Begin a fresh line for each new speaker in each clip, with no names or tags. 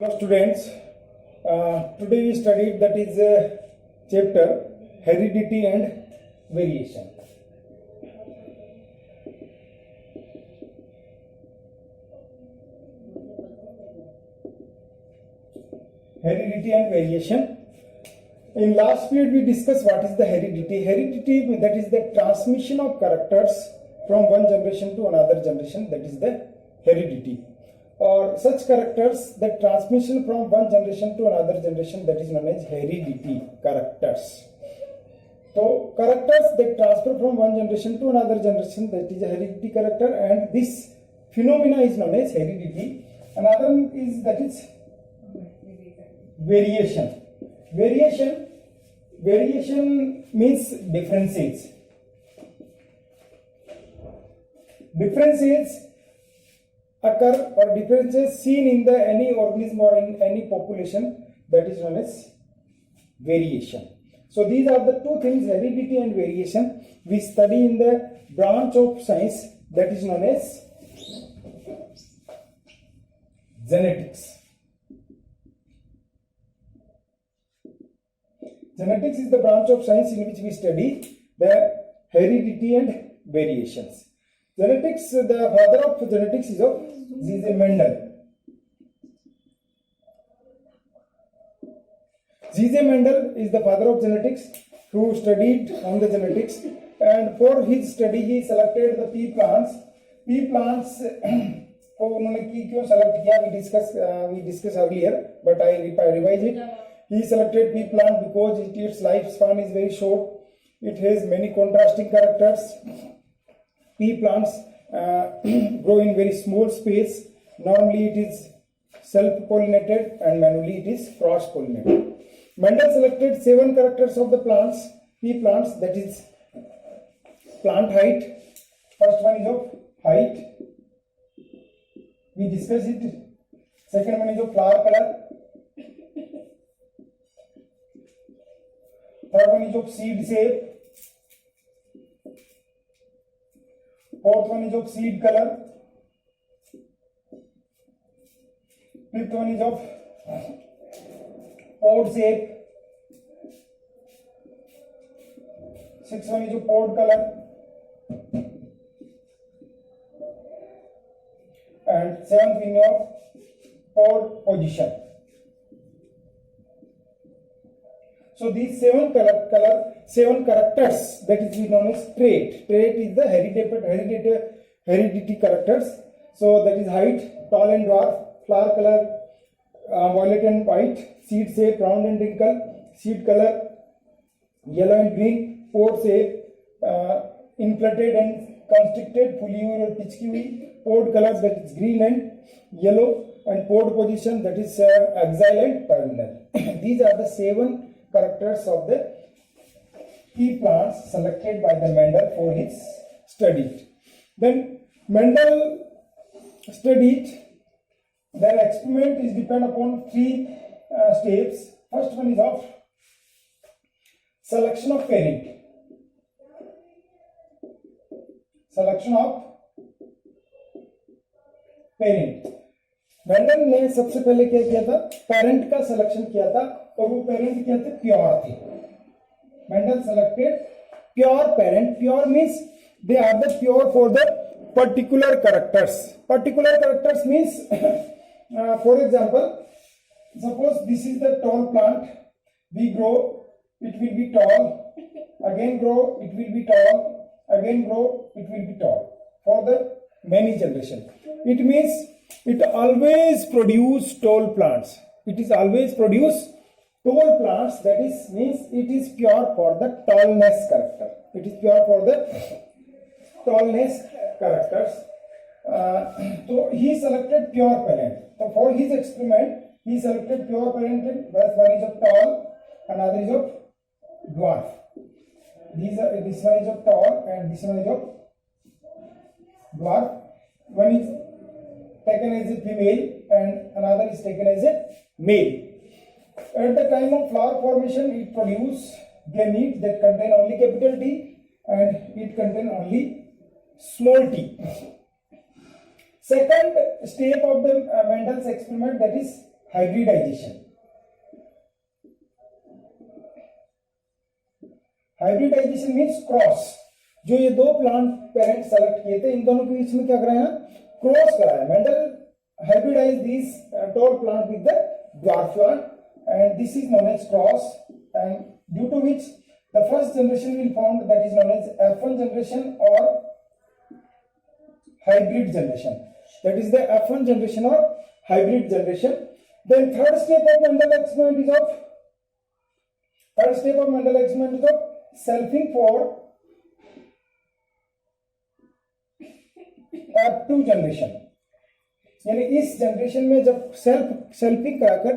Hello students, today we studied that is chapter Heredity and Variation. Heredity and variation. In last period we discussed what is the heredity. Heredity, that is the transmission of characters from one generation to another generation, that is the heredity. Or such characters, that transmission from one generation to another generation, that is known as heredity characters. So characters that transfer from one generation to another generation, that is a heredity character, and this phenomena is known as heredity. Another one is that is variation. Variation means differences. Differences occur or differences seen in the any organism or in any population, that is known as variation. So these are the two things, heredity and variation, we study in the branch of science that is known as genetics. Genetics is the branch of science in which we study the heredity and variations. Genetics, the father of genetics is Mendel. Mendel is the father of genetics, who studied on the genetics, and for his study he selected the pea plants. Pea plants को उन्होंने क्यों select किया, we discussed earlier, but I revise it. He selected pea plant because its lifespan is very short. It has many contrasting characters. Pea plants grow in very small space. Normally it is self-pollinated and manually it is cross-pollinated. Mendel selected 7 characters of the plants, pea plants, that is plant height. First one is of height. We discussed it. Second one is of flower color. Third one is of seed shape. Fourth one is of seed color. Fifth one is of pod shape. Sixth one is of pod color. And seventh one of pod position. So these 7 characters, that is known as trait. Trait is the heredity characters. So that is height, tall and dwarf, flower color, violet and white, seed shape, round and wrinkle, seed color, yellow and green, pod shape, inflated and constricted, fully or pitchky, pod colors, that is green and yellow, and pod position, that is axial and terminal. These are the 7 characters of the pea plants selected by the Mendel for his study. Then Mendel studied, their experiment is depend upon 3 steps. First one is of selection of parent. Selection of parent. Mendel ने सबसे पहले क्या किया था, parent का selection किया था, और वो पेरेंट क्या थे, प्योर थे. Mendel selected pure parent. Pure means they are the pure for the particular characters. Particular characters means for example, suppose this is the tall plant. We grow, it will be tall, again grow, it will be tall, again grow, it will be tall for the many generation. It means it always produce tall plants. It is always produce tall plants, that is means it is pure for the tallness character. It is pure for the tallness characters. So he selected pure parent. So for his experiment he selected pure parent. One is of tall, another is of dwarf. This one is of tall and this one is of dwarf. One is taken as a female and another is taken as a male. At the time of flower formation, it produces gametes that contain only capital T and it contain only small t. Second step of the Mendel's experiment, that is hybridisation. Hybridisation means cross. जो ये दो plant parent select किए थे, इन दोनों के बीच में क्या कराया? क्रॉस कराया. Mendel hybridized these tall plant with the dwarf plant, and this is known as cross, and due to which the first generation will formed, that is known as F1 generation or hybrid generation. That is the F1 generation or hybrid generation. Then third step of Mendel experiment is of selfing for F2 generation. यानी इस generation में जब selfing कराकर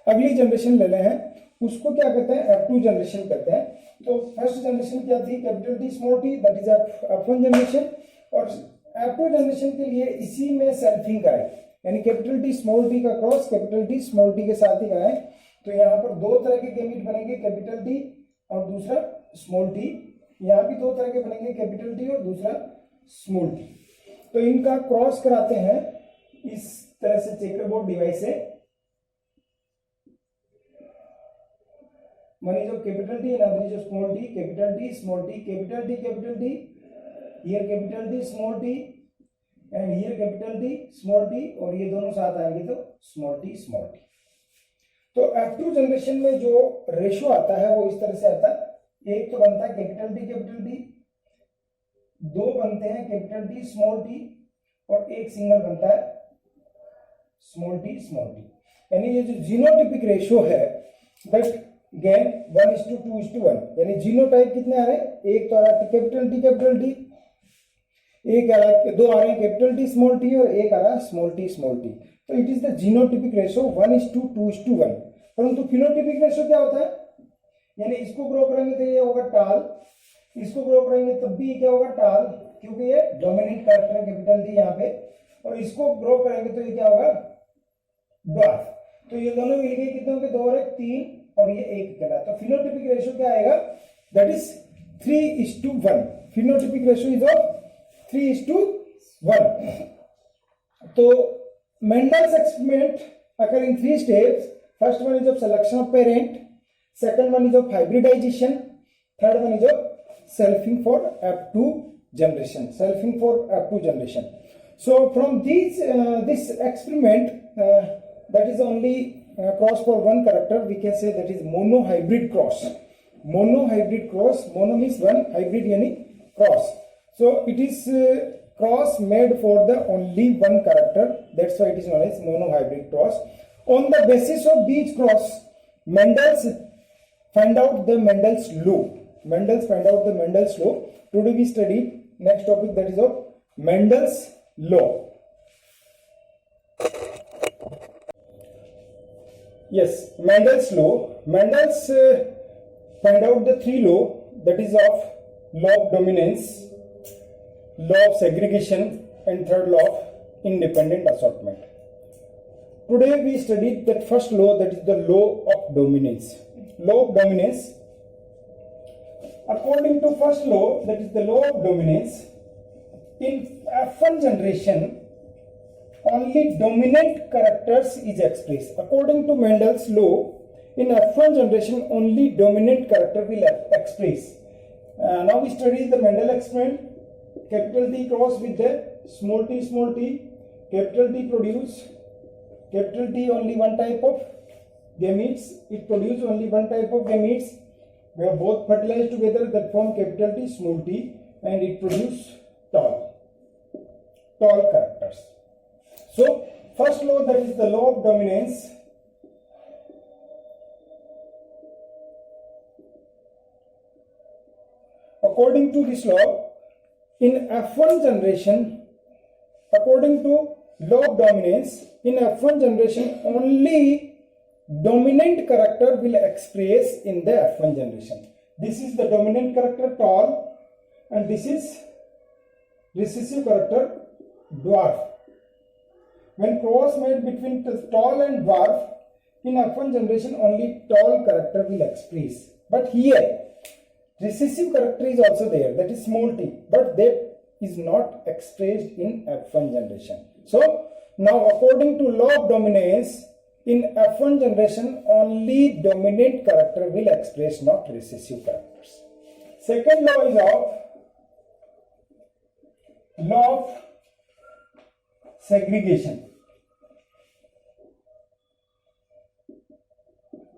अगली generation ले रहे हैं, उसको क्या कहते हैं? F2 जनरेशन कहते हैं. तो फर्स्ट जनरेशन क्या थी? Capital T small T, that is F1 generation. और F2 जनरेशन के लिए इसी में सेल्फिंग कराए, यानी कैपिटल टी स्मॉल टी का cross capital T small T के साथ ही कराए. तो यहाँ पर दो तरह के गैमीट बनेंगे, कैपिटल टी और दूसरा स्मॉल टी. यहाँ भी दो तरह के बनेंगे, कैपिटल टी और दूसरा स्मॉल टी. तो इनका क्रॉस कराते हैं इस तरह से चेकर बोर्ड डिवाइस से. One is of capital T and other is of small T. Capital T small T, capital T here capital T small T and here capital T small T, और ये दोनों साथ आएंगे तो small T. तो F2 generation में जो ratio आता है वो इस तरह से आता है. एक तो बनता है कैपिटल टी, दो बनते हैं कैपिटल टी स्मॉल टी, और एक सिंगल बनता है स्मॉल टी. यानी ये जो जीनोटिपिक रेशियो है, दैट गेन 1:2:1. यानी जीनोटाइप कितने आ रहे हैं? एक तो आ रहा है कैपिटल टी, एक आ रहा है, दो आ रहे हैं कैपिटल टी स्मॉल टी, और एक आ रहा है स्मॉल टी. तो it is the genotypic ratio 1:2:1. परंतु फिनोटिपिक रेशियो क्या होता है? यानी इसको ग्रो करेंगे तो ये होगा टाल, इसको ग्रो करेंगे तब भी क्या होगा? टाल, क्योंकि ये डोमिनेंट कैरेक्टर है कैपिटल टी यहाँ पे. और इसको ग्रो करेंगे तो ये क्या होगा? ड्वार्फ. तो ये दोनों मिलके कितने होंगे? 2 और 1 3, और ये 1 कहला. तो फिनोटिपिक रेशियो क्या आएगा? That is 3:1. Phenotypic ratio is of 3:1. तो Mendel's experiment occur in 3 steps. First one is of selection of parent, second one is of hybridization, third one is of selfing for F2 generation. So from this experiment, that is only cross for one character, we can say that is monohybrid cross. Mono means one, hybrid yani cross. So it is cross made for the only one character, that's why it is known as monohybrid cross. On the basis of these cross, Mendel find out the Mendel's law. Today we study next topic, that is of Mendel's law. Yes, Mendel's law. Mendel's find out the 3 law, that is of law of dominance, law of segregation, and third law of independent assortment. Today we studied that first law, that is the law of dominance. According to first law, that is the law of dominance, in F1 generation only dominant characters is expressed. According to Mendel's law, in F1 generation only dominant character will express. Now we study the Mendel experiment. Capital T cross with the small t, capital T produce capital T only one type of gametes. It produces only one type of gametes. We have both fertilized together, that form capital T small t, and it produces tall characters. So first law, that is the law of dominance. According to this law, in F1 generation, according to law of dominance, in F1 generation only dominant character will express in the F1 generation. This is the dominant character tall, and this is recessive character dwarf. When cross made between tall and dwarf, in F1 generation only tall character will express. But here recessive character is also there, that is small t, but that is not expressed in F1 generation. So now according to law of dominance, in F1 generation, only dominant character will express, not recessive characters. Second law is law of segregation.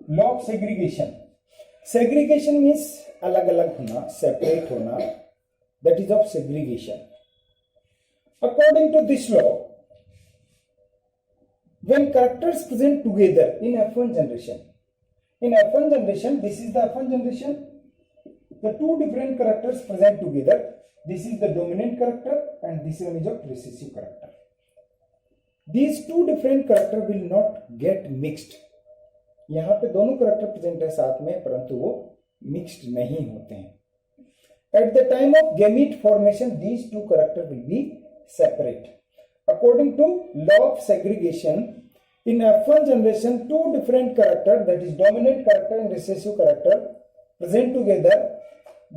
Law of segregation. Segregation means अलग अलग होना, separate होना. That is of segregation. According to this law, when characters present together in F1 generation, this is the F1 generation, the two different characters present together. This is the dominant character and this one is a recessive character. These two different characters will not get mixed. यहाँ पे दोनों character present है साथ में, परंतु वो mixed नहीं होते हैं. At the time of gamete formation, these two characters will be separate. According to law of segregation, in F1 generation, two different characters, that is dominant character and recessive character, present together,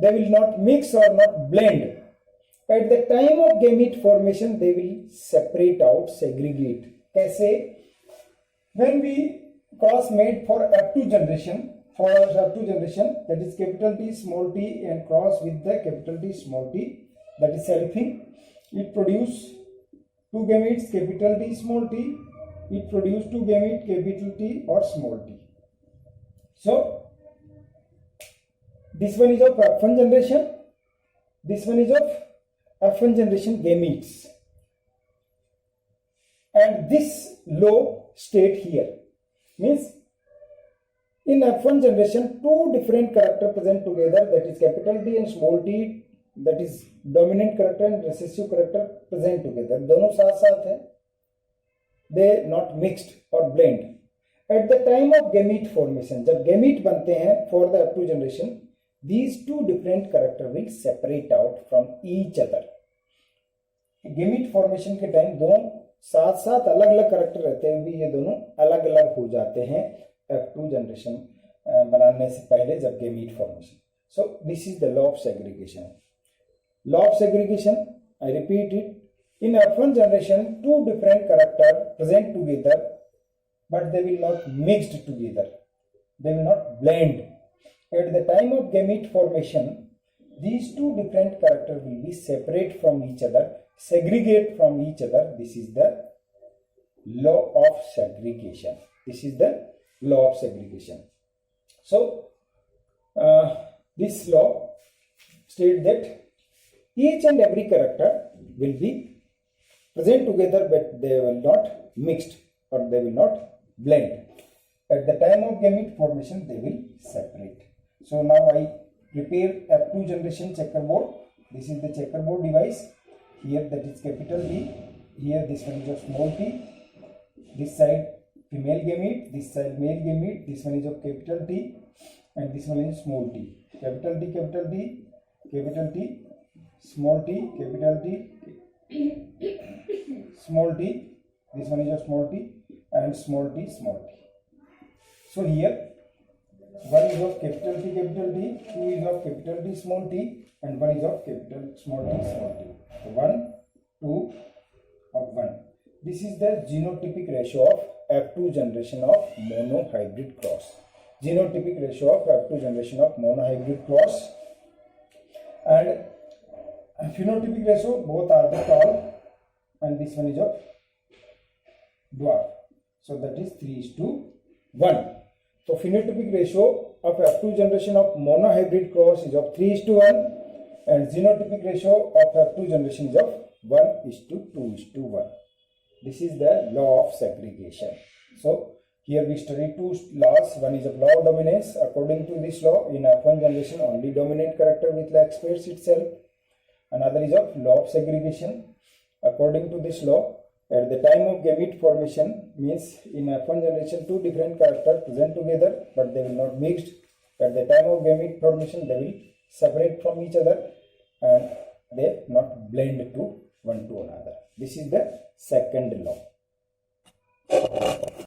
they will not mix or not blend. At the time of gamete formation, they will separate out, segregate. कैसे? When we cross made for F2 generation, that is capital T small t and cross with the capital T small t, that is selfing, it produce two gametes capital T small t, it produce two gametes capital T or small t. So this one is of F1 generation, this one is of F1 generation gametes, and this law state here means in F1 generation, two different characters present together, that is capital T and small t, that is dominant character and recessive character present together. दोनों साथ साथ हैं. They not mixed or blend. At the time of gamete formation, जब gamete बनते हैं for the F2 generation, these two different characters will separate out from each other. Gamete formation के time दोनों साथ साथ अलग अलग character रहते हैं, भी ये दोनों अलग अलग हो जाते हैं F2 generation बनाने से पहले जब gamete formation. So this is the law of segregation. Law of segregation, I repeat it. In F1 generation, two different characters present together, but they will not mixed together. They will not blend. At the time of gamete formation, these two different characters will be separate from each other, segregate from each other. This is the law of segregation. This is the law of segregation. So this law states that each and every character will be present together, but they will not mixed or they will not blend. At the time of gamete formation, they will separate. So now I prepare F2 generation checkerboard. This is the checkerboard device. Here that is capital T. Here this one is of small t. This side female gamete, this side male gamete. This one is of capital T and this one is small t. Capital T, capital T, capital T, small t, capital T, small t. This one is of small t and small t, small t. So here one is of capital T, two is of capital T, small t, and one is of capital small t, small t. So 1, 2 of 1. This is the genotypic ratio of F2 generation of monohybrid cross. Genotypic ratio of F2 generation of monohybrid cross. And phenotypic ratio, both are the tall, and this one is of dwarf. So that is 3:1. So phenotypic ratio of F2 generation of monohybrid cross is of 3:1, and genotypic ratio of F2 generation is of 1:2:1. This is the law of segregation. So here we study two laws. One is of law of dominance. According to this law, in F1 generation, only dominant character will express itself. Another is of law of segregation. According to this law, at the time of gamete formation, means in F1 generation, two different characters present together, but they will not mixed. At the time of gamete formation, they will separate from each other and they not blend to one to another. This is the second law.